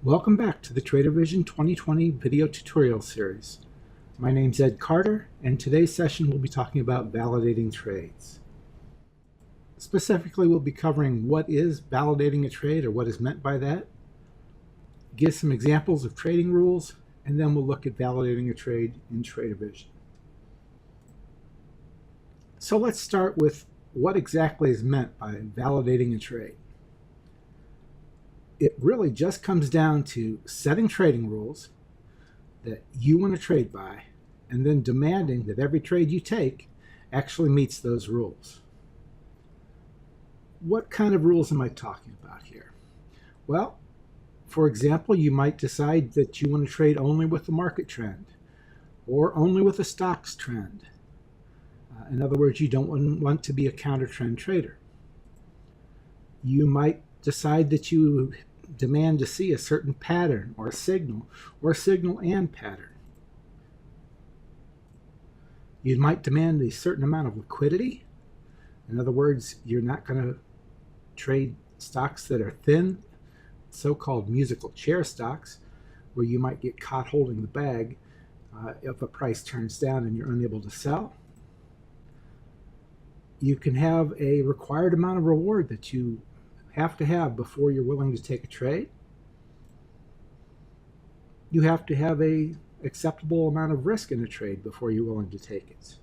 Welcome back to the Trader Vision 2020 video tutorial series. My name's Ed Carter, and today's session we'll be talking about validating trades. Specifically, we'll be covering what is validating a trade or what is meant by that, give some examples of trading rules, and then we'll look at validating a trade in Trader Vision. So let's start with what exactly is meant by validating a trade. It really just comes down to setting trading rules that you want to trade by and then demanding that every trade you take actually meets those rules. What kind of rules am I talking about here? Well, for example, you might decide that you want to trade only with the market trend or only with the stocks trend. In other words, you don't want to be a counter trend trader. You might decide that you demand to see a certain pattern or signal and pattern. You might demand a certain amount of liquidity. In other words, you're not going to trade stocks that are thin, so-called musical chair stocks, where you might get caught holding the bag if a price turns down and you're unable to sell. You can have a required amount of reward that you have to have before you're willing to take a trade. You have to have an acceptable amount of risk in a trade before you're willing to take it.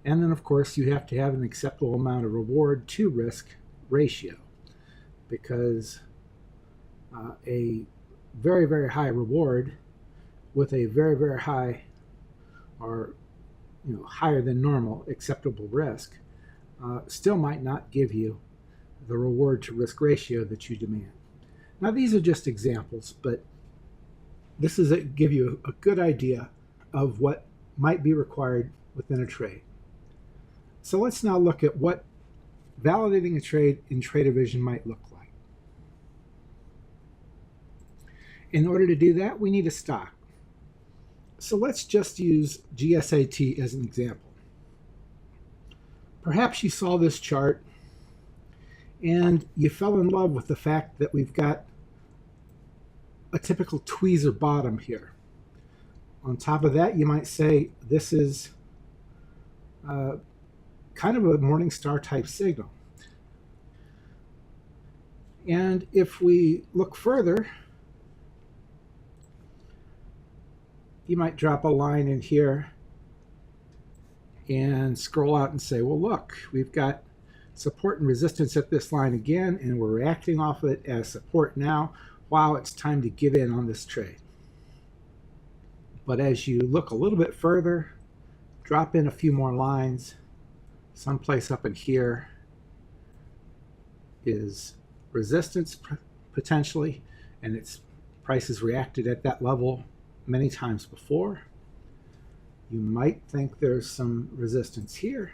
And then, of course, you have to have an acceptable amount of reward to risk ratio, because a very, very high reward with a very, very high or higher than normal acceptable risk still might not give you the reward to risk ratio that you demand. Now, these are just examples, but this is to give you a good idea of what might be required within a trade. So let's now look at what validating a trade in Trader Vision might look like. In order to do that, we need a stock. So let's just use GSAT as an example. Perhaps you saw this chart and you fell in love with the fact that we've got a typical tweezer bottom here. On top of that, you might say this is kind of a Morningstar type signal. And if we look further, you might drop a line in here and scroll out and say, well, look, we've got support and resistance at this line again, and we're reacting off of it as support now. Wow, it's time to get in on this trade. But as you look a little bit further, drop in a few more lines, someplace up in here is resistance potentially, and its price has reacted at that level many times before. You might think there's some resistance here,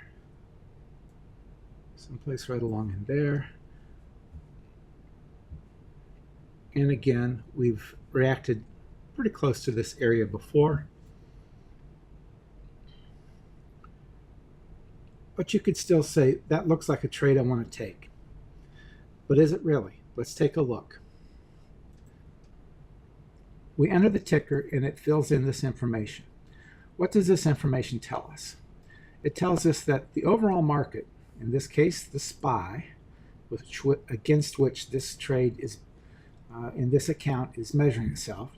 someplace right along in there. And again, we've reacted pretty close to this area before. But you could still say, that looks like a trade I want to take. But is it really? Let's take a look. We enter the ticker and it fills in this information. What does this information tell us? It tells us that the overall market, in this case the SPY, against which this trade is in this account is measuring itself,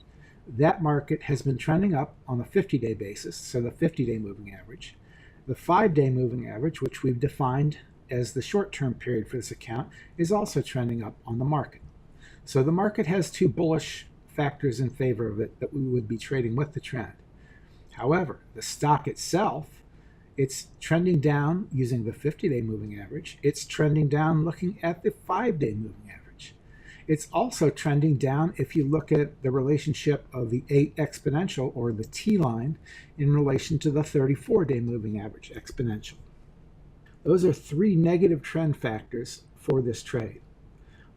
that market has been trending up on a 50-day basis, so the 50-day moving average. The 5-day moving average, which we've defined as the short-term period for this account, is also trending up on the market. So the market has two bullish factors in favor of it that we would be trading with the trend. However, the stock itself, it's trending down using the 50-day moving average. It's trending down looking at the 5-day moving average. It's also trending down if you look at the relationship of the 8 exponential, or the T line, in relation to the 34-day moving average exponential. Those are 3 negative trend factors for this trade.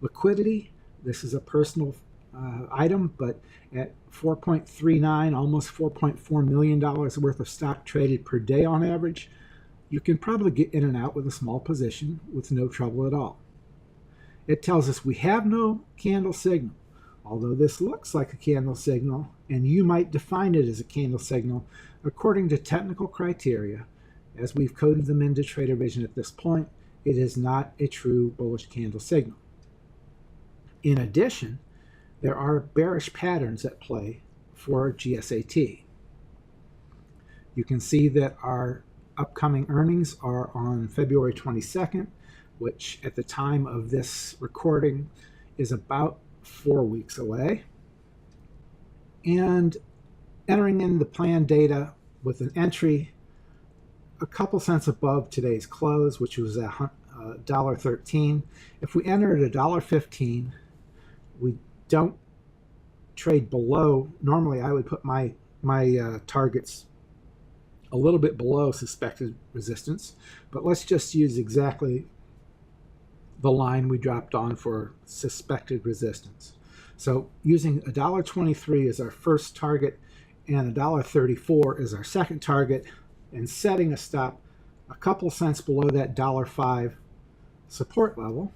Liquidity, this is a personal item, but at 4.39, almost $4.4 million worth of stock traded per day on average, you can probably get in and out with a small position with no trouble at all. It tells us we have no candle signal, although this looks like a candle signal, and you might define it as a candle signal according to technical criteria. As we've coded them into Trader Vision at this point, it is not a true bullish candle signal. In addition, there are bearish patterns at play for GSAT. You can see that our upcoming earnings are on February 22nd, which at the time of this recording is about 4 weeks away. And entering in the planned data with an entry a couple cents above today's close, which was at $1.13. If we enter at $1.15, we don't trade below. Normally I would put my targets a little bit below suspected resistance, but let's just use exactly the line we dropped on for suspected resistance. So using $1.23 as our first target and $1.34 as our second target, and setting a stop a couple cents below that $1.05 support level,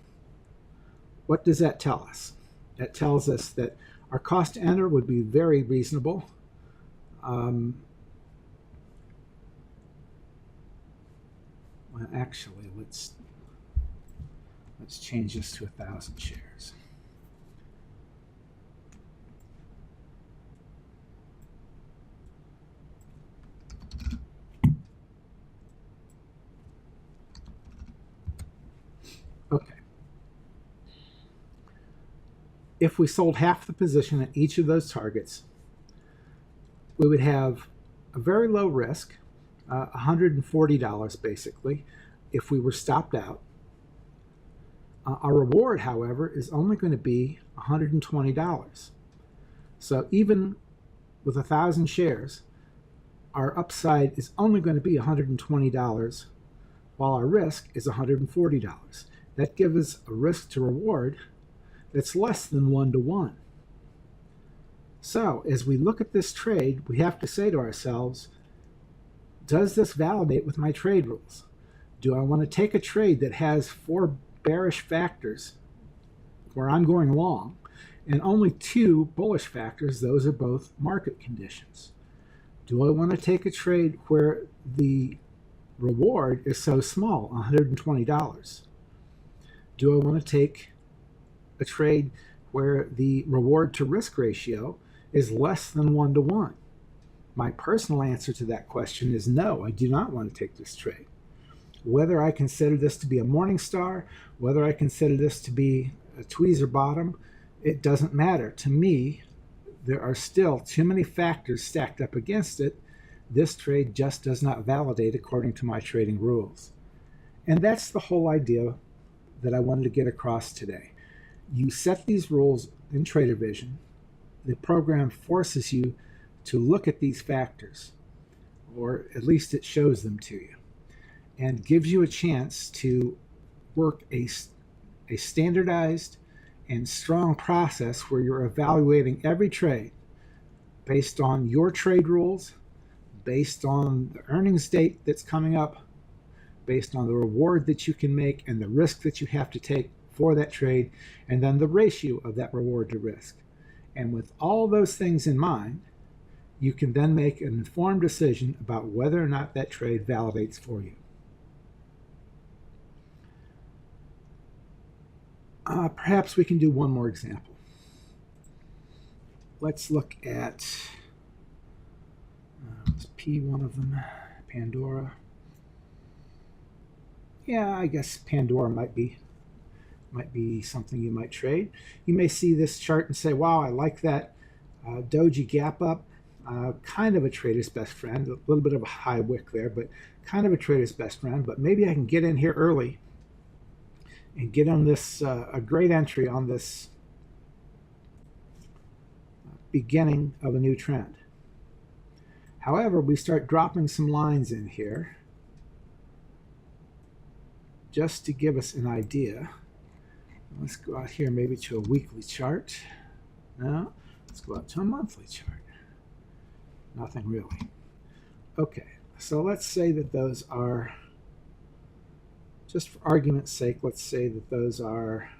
what does that tell us? That tells us that our cost to enter would be very reasonable. Well, actually, let's change this to 1,000 shares. Okay. If we sold half the position at each of those targets, we would have a very low risk, $140 basically, if we were stopped out. Our reward, however, is only going to be $120. So even with 1,000 shares, our upside is only going to be $120, while our risk is $140. That gives us a risk to reward that's less than 1 to 1. So as we look at this trade, we have to say to ourselves, does this validate with my trade rules? Do I want to take a trade that has 4 bearish factors where I'm going long and only 2 bullish factors? Those are both market conditions. Do I want to take a trade where the reward is so small, $120? Do I want to take a trade where the reward to risk ratio is less than 1 to 1? My personal answer to that question is no, I do not want to take this trade. Whether I consider this to be a morning star, whether I consider this to be a tweezer bottom, it doesn't matter. To me, there are still too many factors stacked up against it. This trade just does not validate according to my trading rules. And that's the whole idea that I wanted to get across today. You set these rules in Trader Vision. The program forces you to look at these factors, or at least it shows them to you, and gives you a chance to work a standardized and strong process where you're evaluating every trade based on your trade rules, based on the earnings date that's coming up, based on the reward that you can make and the risk that you have to take for that trade, and then the ratio of that reward to risk. And with all those things in mind, you can then make an informed decision about whether or not that trade validates for you. Perhaps we can do one more example. Let's look at P, one of them, Pandora. Yeah, I guess Pandora might be something you might trade. You may see this chart and say, wow, I like that doji gap up. Kind of a trader's best friend, a little bit of a high wick there, but kind of a trader's best friend. But maybe I can get in here early and get on this, a great entry on this beginning of a new trend. However, we start dropping some lines in here just to give us an idea. Let's go out here maybe to a weekly chart. No, let's go out to a monthly chart. Nothing really. Okay, so let's say that those are, just for argument's sake, let's say that those are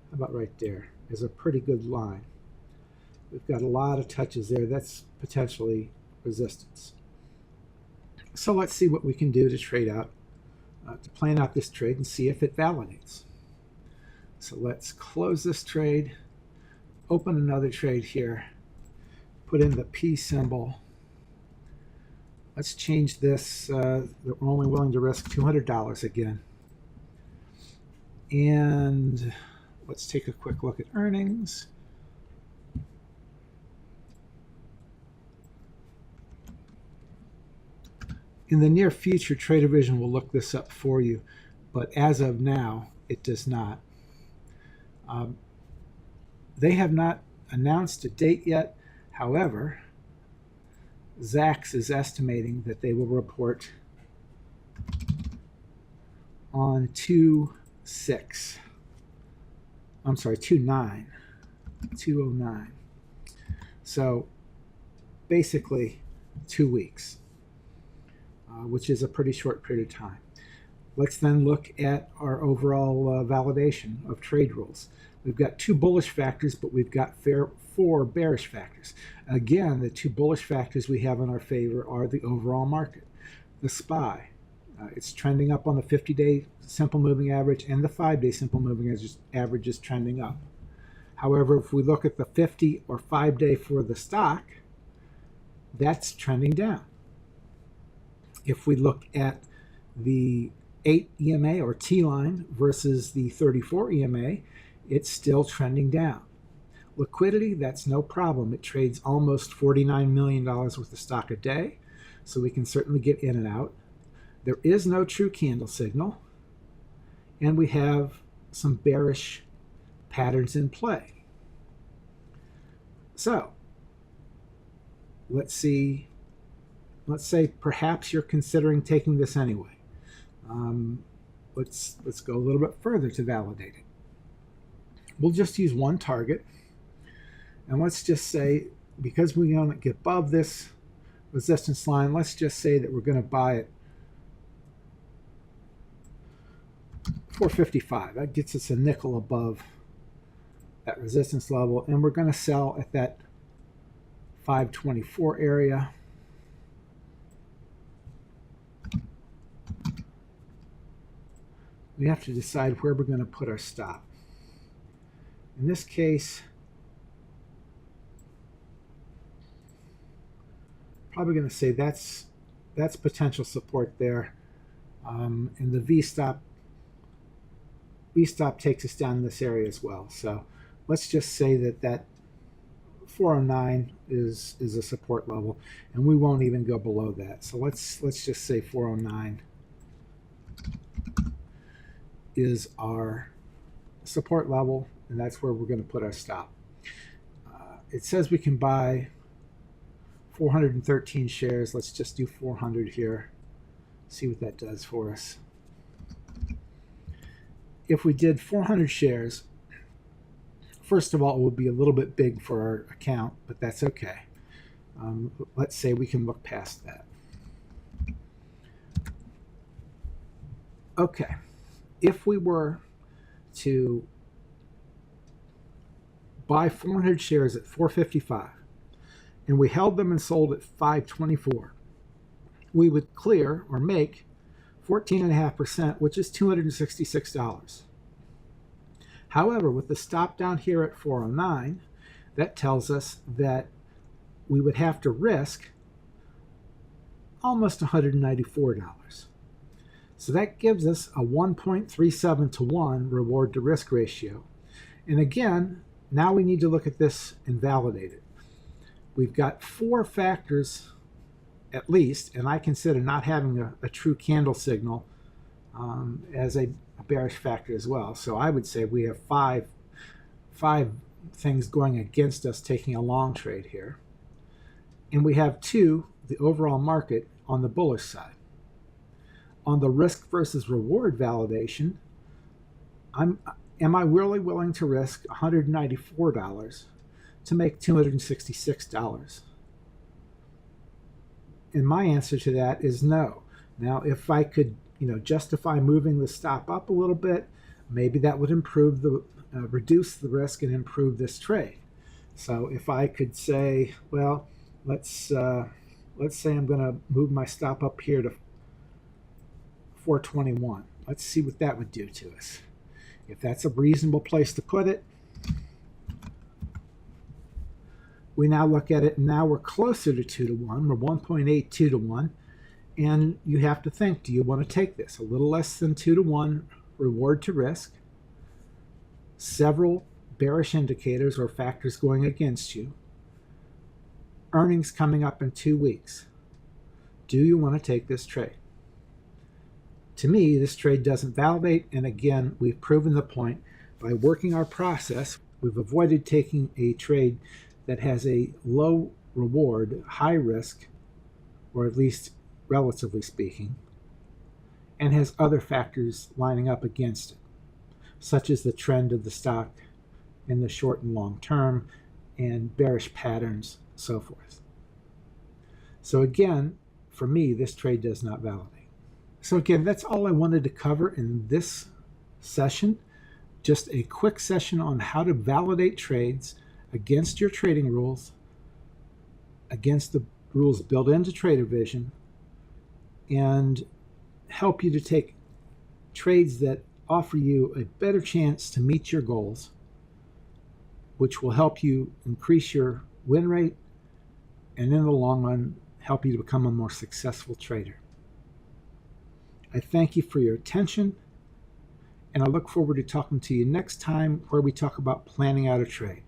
How about right there is a pretty good line. We've got a lot of touches there. That's potentially resistance. So let's see what we can do to trade out, to plan out this trade and see if it validates. So let's close this trade, open another trade here, put in the P symbol. Let's change this. We're only willing to risk $200 again. And let's take a quick look at earnings. In the near future, Trader Vision will look this up for you, but as of now, it does not. They have not announced a date yet. However, Zacks is estimating that they will report on 2/6. I'm sorry, 2/9. So basically 2 weeks, which is a pretty short period of time. Let's then look at our overall validation of trade rules. We've got 2 bullish factors, but we've got 4 bearish factors. Again, the 2 bullish factors we have in our favor are the overall market. The SPY, it's trending up on the 50-day simple moving average, and the 5-day simple moving average is trending up. However, if we look at the 50 or 5-day for the stock, that's trending down. If we look at the 8 EMA or T line versus the 34 EMA, it's still trending down. Liquidity, that's no problem. It trades almost $49 million worth of stock a day, so we can certainly get in and out. There is no true candle signal, and we have some bearish patterns in play. So let's see. Let's say perhaps you're considering taking this anyway. Let's go a little bit further to validate it. We'll just use one target, and let's just say, because we want to get above this resistance line, let's just say that we're going to buy it $4.55. That gets us a nickel above that resistance level, and we're going to sell at that $5.24 area. We have to decide where we're going to put our stop. In this case, probably going to say that's potential support there, and the V stop takes us down in this area as well. So let's just say that 409 is a support level, and we won't even go below that. So let's just say 409 is our support level, and that's where we're going to put our stop. It says we can buy 413 shares. Let's just do 400 here, see what that does for us. If we did 400 shares, first of all, it would be a little bit big for our account, but that's okay. Let's say we can look past that. Okay. If we were to buy 400 shares at $4.55 and we held them and sold at $5.24, we would clear or make 14.5%, which is $266. However, with the stop down here at 409, that tells us that we would have to risk almost $194. So that gives us a 1.37 to 1 reward to risk ratio. And again, now we need to look at this and validate it. We've got 4 factors at least, and I consider not having a true candle signal as a bearish factor as well. So I would say we have five things going against us taking a long trade here. And we have 2, the overall market, on the bullish side. On the risk versus reward validation, am I really willing to risk $194 to make $266? And my answer to that is no. Now, if I could, justify moving the stop up a little bit, maybe that would improve the reduce the risk and improve this trade. So if I could say, well, let's say I'm going to move my stop up here to 421. Let's see what that would do to us. If that's a reasonable place to put it, we now look at it, and now we're closer to 2 to 1. We're 1.82 to 1. And you have to think, do you want to take this? A little less than 2 to 1 reward to risk, several bearish indicators or factors going against you, earnings coming up in 2 weeks. Do you want to take this trade? To me, this trade doesn't validate, and again, we've proven the point. By working our process, we've avoided taking a trade that has a low reward, high risk, or at least relatively speaking, and has other factors lining up against it, such as the trend of the stock in the short and long term, and bearish patterns, so forth. So again, for me, this trade does not validate. So again, that's all I wanted to cover in this session. Just a quick session on how to validate trades against your trading rules, against the rules built into Trader Vision, and help you to take trades that offer you a better chance to meet your goals, which will help you increase your win rate and in the long run help you to become a more successful trader. I thank you for your attention, and I look forward to talking to you next time where we talk about planning out a trade.